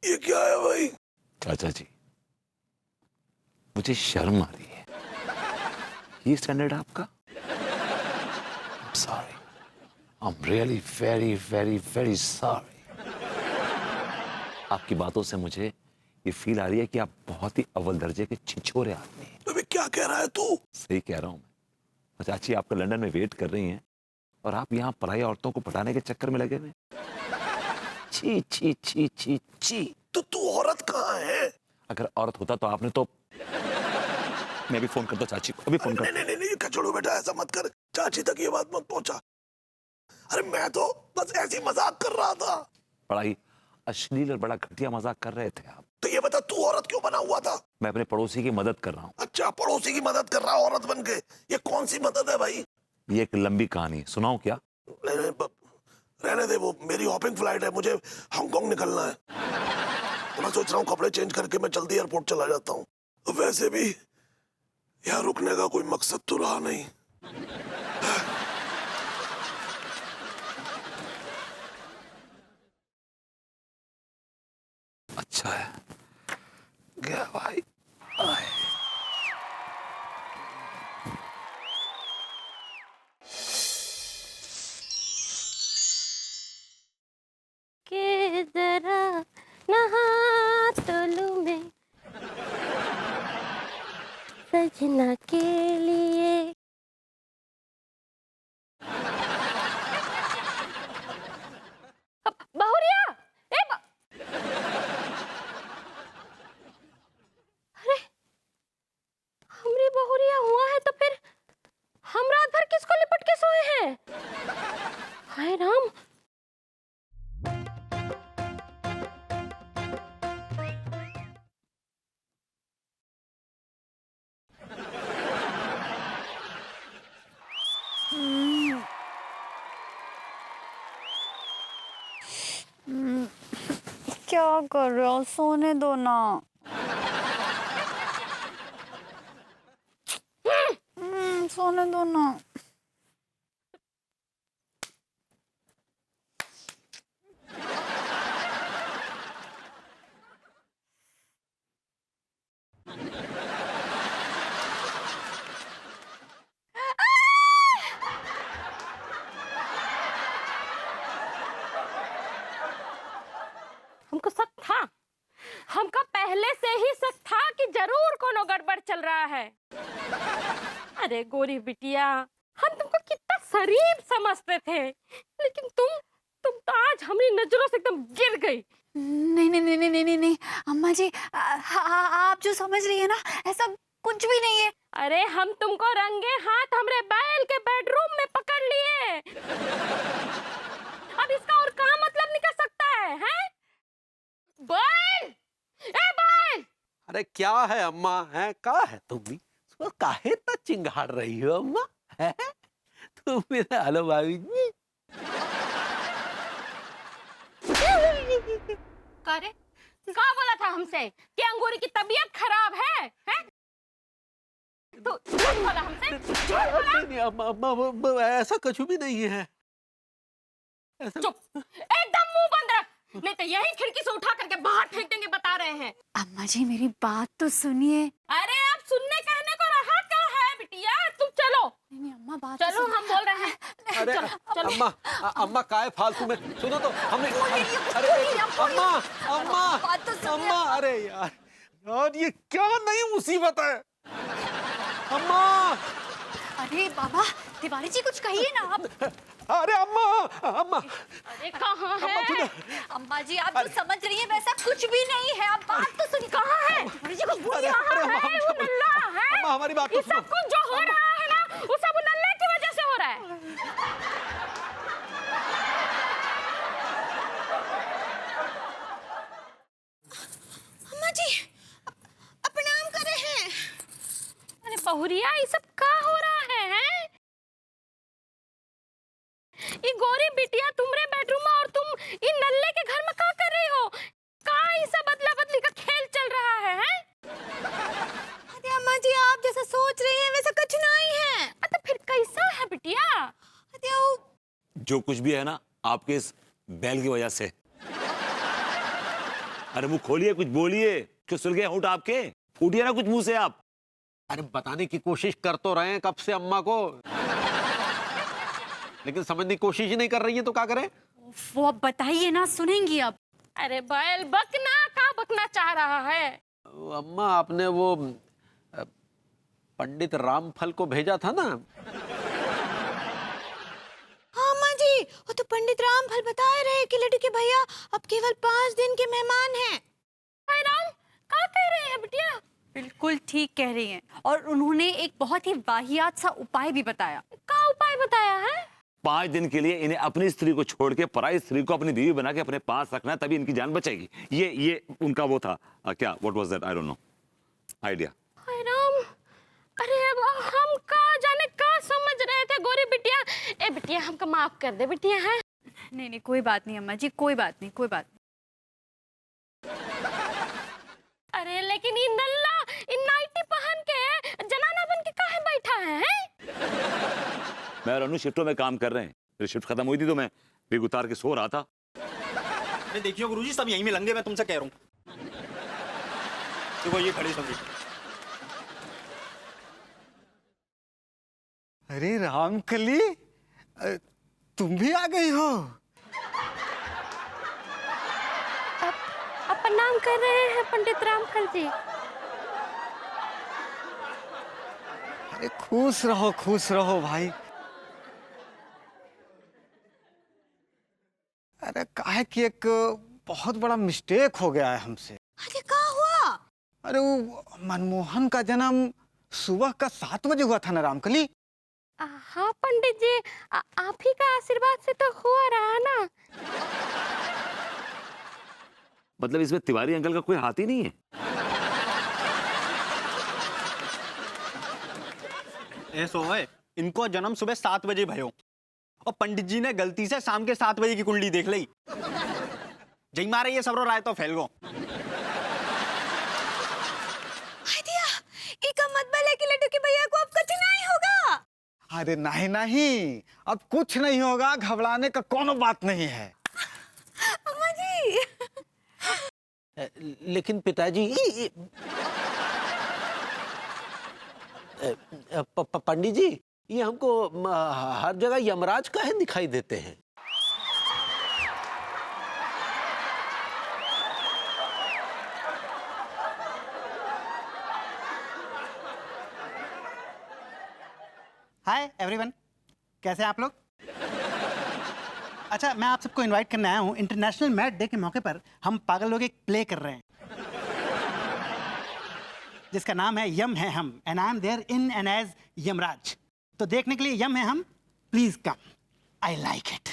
ये क्या है भाई? चाचा जी, मुझे शर्म आ रही है। ये स्टैंडर्ड आपका? Sorry, I am really very very very sorry. आपकी बातों से मुझे ये फील आ रही है कि आप बहुत ही अव्वल दर्जे के छिछोरे आदमी हैं। अबे क्या कह रहा है तू? सही कह रहा हूं मैं। और चाची आपका लंदन में वेट कर रही हैं और आप यहाँ पराई औरतों को पटाने के चक्कर में लगे हुए। छी छी छी छी छी। तो तू औरत कहाँ है? अगर औरत होता तो आपने तो। मैं भी फोन करता चाची को, अभी फोन नहीं करता। नहीं नहीं नहीं कचड़ू बेटा, ऐसा मत कर। चाची तक ये बात मत पहुंचा। अरे मैं तो बस ऐसे ही मजाक कर रहा था। बड़ा ही अश्लील और बड़ा घटिया मजाक कर रहे थे आप। तो ये बता, तू औरत क्यों बना हुआ था? मैं अपने पड़ोसी की मदद कर रहा हूँ। अच्छा, पड़ोसी की मदद कर रहा है औरत बन के? ये कौन सी मदद है भाई? ये एक लंबी कहानी है, सुनाऊं क्या? नहीं नहीं रहने दे, वो मेरी हॉपिंग फ्लाइट है, मुझे हांगकांग निकलना है। तो मैं सोच रहा हूँ कपड़े चेंज करके मैं जल्दी एयरपोर्ट चला जाता हूँ। वैसे भी यहाँ रुकने का कोई मकसद तो रहा नहीं। अच्छा है गया भाई। आए। के जरा नहा तो लूं मैं सजना के लिए। बहुरिया, अरे हमरी बहुरिया हुआ है तो फिर हम रात भर किसको लिपट के सोए हैं? हाय राम। क्या कर रहे हो? सोने दो ना। सोने दो ना। हमको शक था, हमको पहले से ही शक था कि जरूर कोनो गड़बड़ चल रहा है। अरे गोरी बिटिया, हम तुमको कितना शरीफ समझते थे, लेकिन तुम तो आज हमारी नजरों से एकदम गिर गई। नहीं नहीं नहीं नहीं नहीं नहीं अम्मा जी, आप जो समझ रही है ना, ऐसा कुछ भी नहीं है। अरे हम तुमको रंगे हाथ हमरे बैल के बेडरूम में पकड़ लिए। अब इसका और क्या मतलब निकल सकता है? बैल, ए बैल! अरे क्या है अम्मा, है का है तुम भी? सुबह काहे तक चिंगाड़ रही हो अम्मा? है तुम मेरे हेलो भाभी जी। करे क्या बोला था हमसे कि अंगूरी की तबीयत खराब है? तो झूठ बोला हमसे, झूठ बोला। नहीं अम्मा अम्मा ऐसा कुछ भी नहीं है। चुप, एकदम मुंह बंद रख, नहीं तो यही खिड़की से उठा करके बाहर फेंक देंगे, बता रहे हैं। अम्मा जी मेरी बात तो सुनिए। अरे अब सुनने कहने को रहा क्या है बिटिया, तुम चलो। नहीं अम्मा बात चलो, हम बोल रहे हैं। अरे चलो। अम्मा अम्मा काहे फालतू में, सुनो तो हमने। अरे अम्मा अम्मा बात तो सुनिए। अम्मा, अरे यार यार ये क्या नई मुसीबत है अम्मा। अरे बाबा तिवारी जी, कुछ कहिए ना आप। अरे अम्मा अम्मा अरे कहाँ है? अम्मा जी आप जो समझ रही हैं वैसा कुछ भी नहीं है। आप बात तो सुनिए। कहाँ है तिवारी जी? कुछ बोलिए। है वो नल्ला है। अम्मा हमारी बात तो ये सुनो। सब कुछ जो हो रहा है ना, वो सब नल्ले की वजह से हो रहा है। अम्मा जी प्रणाम कर रहे हैं। बहुरिया ये सब का हो रहा है? ये गोरी बिटिया तुम्हारे बेडरूम में और तुम इन नल्ले के घर में का कर रही हो? का ये सब अदला बदली का खेल चल रहा है? अरे अम्मा जी, आप जैसा सोच रही हैं वैसा कुछ नहीं है। तो फिर कैसा है बिटिया? अरे वो जो कुछ भी है ना, आपके इस बैल की वजह से। अरे मुंह खोलिए, कुछ बोलिए। क्यों सुल गए होंठ आपके? फूटिए ना कुछ मुंह से आप। अरे बताने की कोशिश कर तो रहे हैं कब से अम्मा को, लेकिन समझने की कोशिश ही नहीं कर रही है, तो क्या करें? वो अब बताइए ना, सुनेंगी अब। अरे बैल बकना का बकना चाह रहा है? अम्मा आपने वो पंडित रामफल को भेजा था ना। हाँ अम्मा जी, वो तो पंडित रामफल बता रहे कि लड्डू के भैया अब केवल 5 दिन के मेहमान हैं। हाय राम, का कह रहे हैं बिटिया? बिल्कुल ठीक कह रही हैं। और उन्होंने एक बहुत ही वाहियात सा उपाय भी बताया। का उपाय बताया है? 5 दिन के लिए इन्हें अपनी स्त्री को छोड़ के पराई स्त्री को अपनी बीवी बना के अपने पास रखना है, तभी इनकी जान बचेगी। ये उनका वो था क्या, what was that, I don't know, idea. हाय राम, अरे अब हम का जाने का समझ रहे थे गोरी बिटिया। ए बिटिया हमको माफ कर दे बिटिया। है नहीं नहीं, कोई बात नहीं अम्मा जी, कोई बात नहीं, कोई बात नहीं। अरे लेकिन ये नल्ला इन नाइटी पहन के जनाना बन के काहे बैठा है? मैं और अनु शिफ्टों में काम कर रहे हैं। मेरी शिफ्ट खत्म हुई थी तो मैं बिग उतार के सो रहा था। अरे देखियो गुरुजी, सब यहीं में लंगे, मैं तुमसे कह रहा हूँ। देखो ये खड़ी समझी। अरे रामकली, तुम भी आ गई हो? अब प्रणाम कर रहे हैं पंडित रामफल जी। अरे खुश रहो भाई। अरे काहे कि एक बहुत बड़ा मिस्टेक हो गया है हमसे। अरे क्या हुआ? अरे वो मनमोहन का जन्म सुबह का 7 बजे हुआ था ना रामकली। हाँ पंडित जी, आप ही का आशीर्वाद से तो हुआ रहा ना। मतलब इसमें तिवारी अंकल का कोई हाथ ही नहीं है? ऐसो है, इनको जन्म सुबह 7 बजे भयो और पंडित जी ने गलती से शाम के 7 बजे की कुंडली देख ली। जय मारे ये सबरो राय तो फैल गो। दिया, इसका मतलब है कि लड्डू के भैया को अब कुछ नहीं होगा। अरे नहीं, अब कुछ नहीं होगा, घबराने का कोनो बात नहीं है। अम्मा जी, लेकिन पिताजी पंडित जी, ये हमको हर जगह यमराज काहे दिखाई देते हैं? हाय एवरीवन, कैसे हैं आप लोग? अच्छा, मैं आप सबको इनवाइट करने आया हूँ। इंटरनेशनल मैट डे के मौके पर हम पागल लोग एक प्ले कर रहे हैं जिसका नाम है यम है हम, and I am there in and as Yamraj. तो देखने के लिए यम है हम, please come, I like it.